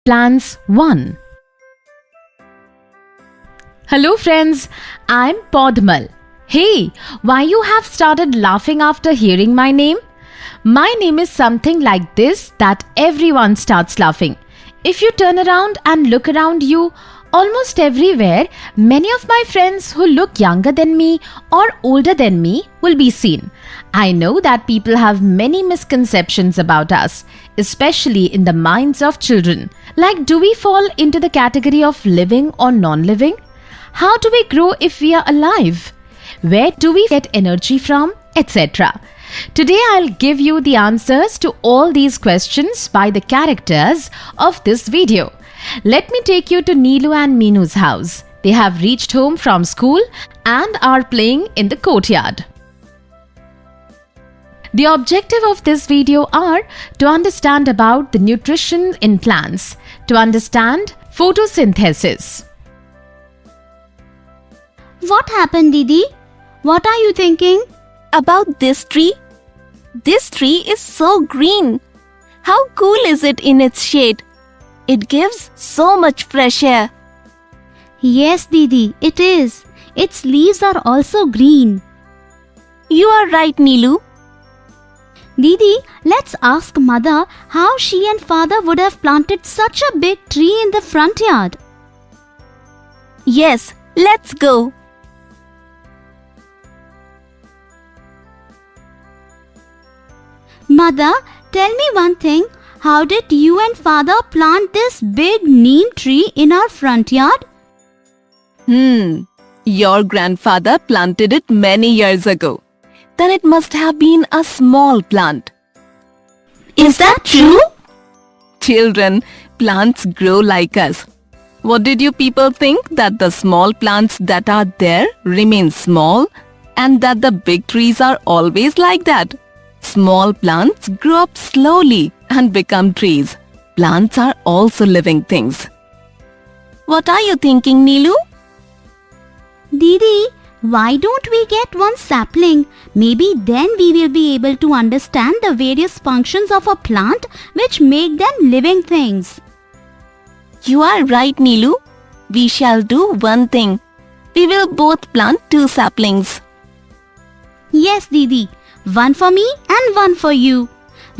Plans 1. Hello friends, I'm Podmal. Hey, why you have started laughing after hearing my name? My name is something like this that everyone starts laughing. If you turn around and look around you, almost everywhere, many of my friends who look younger than me or older than me will be seen. I know that people have many misconceptions about us, especially in the minds of children. Like, do we fall into the category of living or non-living? How do we grow if we are alive? Where do we get energy from? Etc. Today I'll give you the answers to all these questions by the characters of this video. Let me take you to Neelu and Meenu's house. They have reached home from school and are playing in the courtyard. The objective of this video are to understand about the nutrition in plants, to understand photosynthesis. What happened, Didi? What are you thinking? About this tree? This tree is so green. How cool is it in its shade? It gives so much fresh air. Yes, Didi, it is. Its leaves are also green. You are right, Neelu. Didi, let's ask Mother how she and Father would have planted such a big tree in the front yard. Yes, let's go. Mother, tell me one thing. How did you and Father plant this big neem tree in our front yard? Your grandfather planted it many years ago. Then it must have been a small plant. Is that true? Children, plants grow like us. What did you people think, that the small plants that are there remain small and that the big trees are always like that? Small plants grow up slowly and become trees. Plants are also living things. What are you thinking, Neelu? Didi, why don't we get one sapling? Maybe then we will be able to understand the various functions of a plant which make them living things. You are right, Neelu. We shall do one thing. We will both plant 2 saplings. Yes, Didi. One for me and one for you.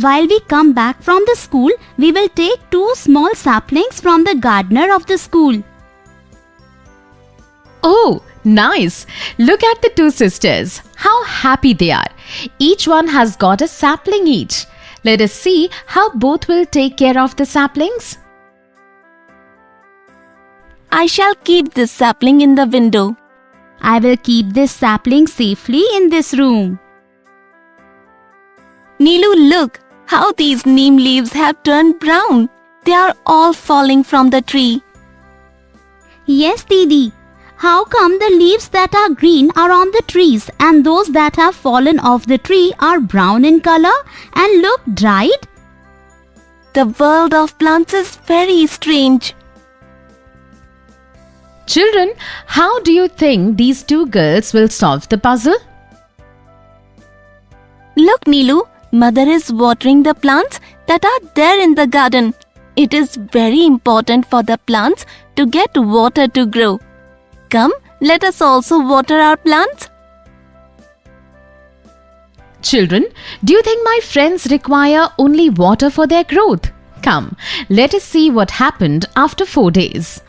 While we come back from the school, we will take 2 small saplings from the gardener of the school. Oh, nice! Look at the 2 sisters. How happy they are. Each one has got a sapling each. Let us see how both will take care of the saplings. I shall keep this sapling in the window. I will keep this sapling safely in this room. Neelu, look how these neem leaves have turned brown. They are all falling from the tree. Yes, Didi. How come the leaves that are green are on the trees and those that have fallen off the tree are brown in color and look dried? The world of plants is very strange. Children, how do you think these 2 girls will solve the puzzle? Look, Neelu, Mother is watering the plants that are there in the garden. It is very important for the plants to get water to grow. Come, let us also water our plants. Children, do you think my friends require only water for their growth? Come, let us see what happened after 4 days.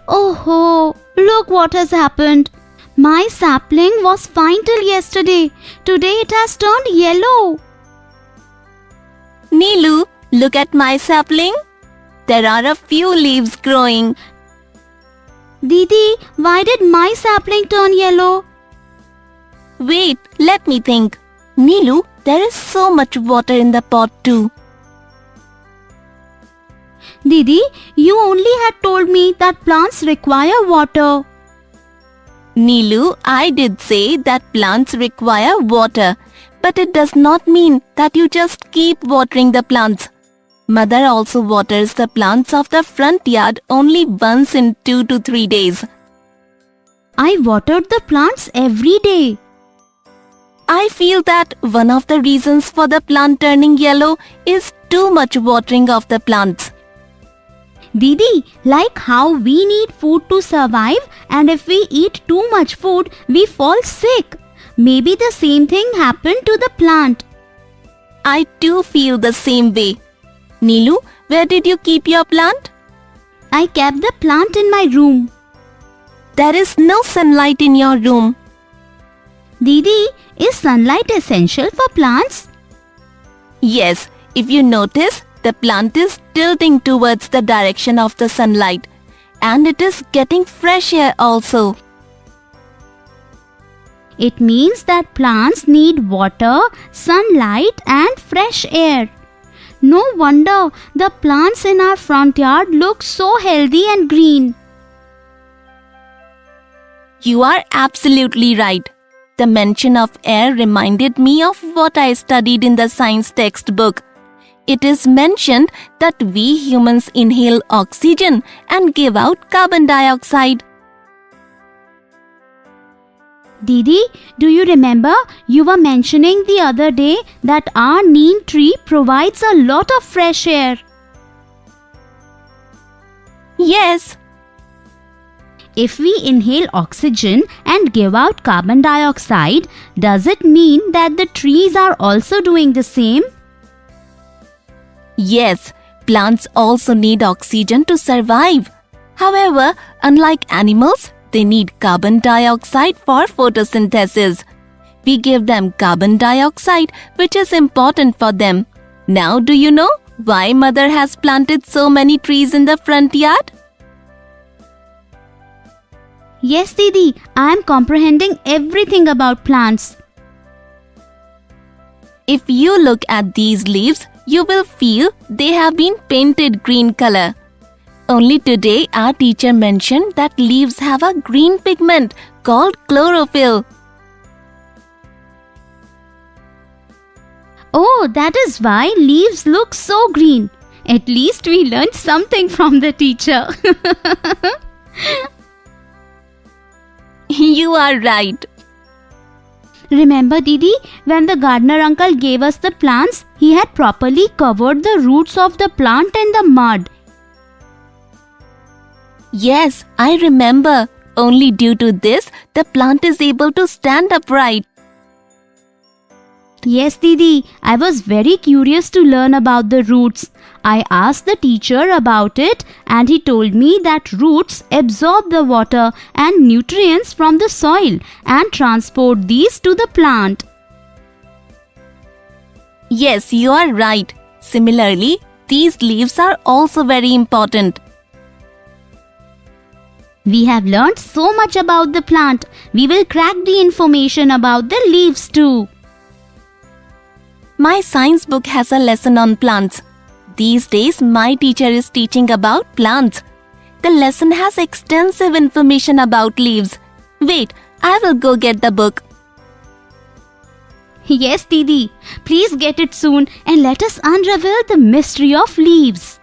Oh, look what has happened. My sapling was fine till yesterday. Today it has turned yellow. Neelu, look at my sapling. There are a few leaves growing. Didi, why did my sapling turn yellow? Wait, let me think. Neelu, there is so much water in the pot too. Didi, you only had told me that plants require water. Neelu, I did say that plants require water, but it does not mean that you just keep watering the plants. Mother also waters the plants of the front yard only once in 2 to 3 days. I watered the plants every day. I feel that one of the reasons for the plant turning yellow is too much watering of the plants. Didi, like how we need food to survive, and if we eat too much food, we fall sick. Maybe the same thing happened to the plant. I too feel the same way. Neelu, where did you keep your plant? I kept the plant in my room. There is no sunlight in your room. Didi, is sunlight essential for plants? Yes, if you notice, the plant is tilting towards the direction of the sunlight, and it is getting fresh air also. It means that plants need water, sunlight and fresh air. No wonder the plants in our front yard look so healthy and green. You are absolutely right. The mention of air reminded me of what I studied in the science textbook. It is mentioned that we humans inhale oxygen and give out carbon dioxide. Didi, do you remember you were mentioning the other day that our neem tree provides a lot of fresh air? Yes. If we inhale oxygen and give out carbon dioxide, does it mean that the trees are also doing the same? Yes, plants also need oxygen to survive. However, unlike animals, they need carbon dioxide for photosynthesis. We give them carbon dioxide, which is important for them. Now, do you know why Mother has planted so many trees in the front yard? Yes, Didi, I am comprehending everything about plants. If you look at these leaves, you will feel they have been painted green color. Only today our teacher mentioned that leaves have a green pigment called chlorophyll. Oh, that is why leaves look so green. At least we learned something from the teacher. You are right. Remember, Didi, when the gardener uncle gave us the plants, he had properly covered the roots of the plant in the mud. Yes, I remember. Only due to this, the plant is able to stand upright. Yes, Didi, I was very curious to learn about the roots. I asked the teacher about it and he told me that roots absorb the water and nutrients from the soil and transport these to the plant. Yes, you are right. Similarly, these leaves are also very important. We have learned so much about the plant. We will crack the information about the leaves too. My science book has a lesson on plants. These days, my teacher is teaching about plants. The lesson has extensive information about leaves. Wait, I will go get the book. Yes, Didi. Please get it soon and let us unravel the mystery of leaves.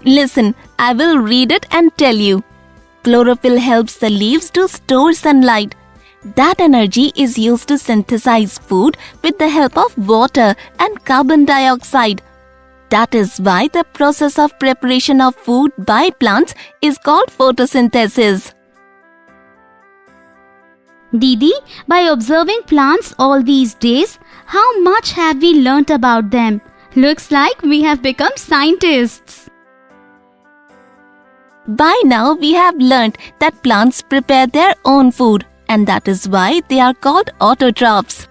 Listen, I will read it and tell you. Chlorophyll helps the leaves to store sunlight. That energy is used to synthesize food with the help of water and carbon dioxide. That is why the process of preparation of food by plants is called photosynthesis. Didi, by observing plants all these days, how much have we learnt about them? Looks like we have become scientists. By now, we have learnt that plants prepare their own food, and that is why they are called autotrophs.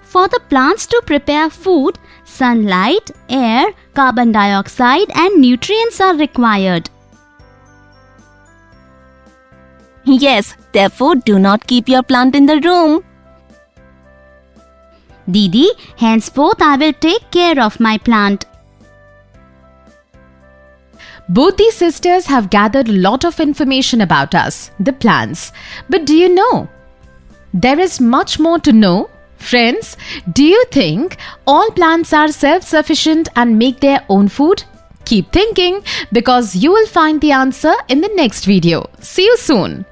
For the plants to prepare food, sunlight, air, carbon dioxide and nutrients are required. Yes, therefore do not keep your plant in the room. Didi, henceforth I will take care of my plant. Both these sisters have gathered a lot of information about us, the plants. But do you know? There is much more to know. Friends, do you think all plants are self-sufficient and make their own food? Keep thinking because you will find the answer in the next video. See you soon.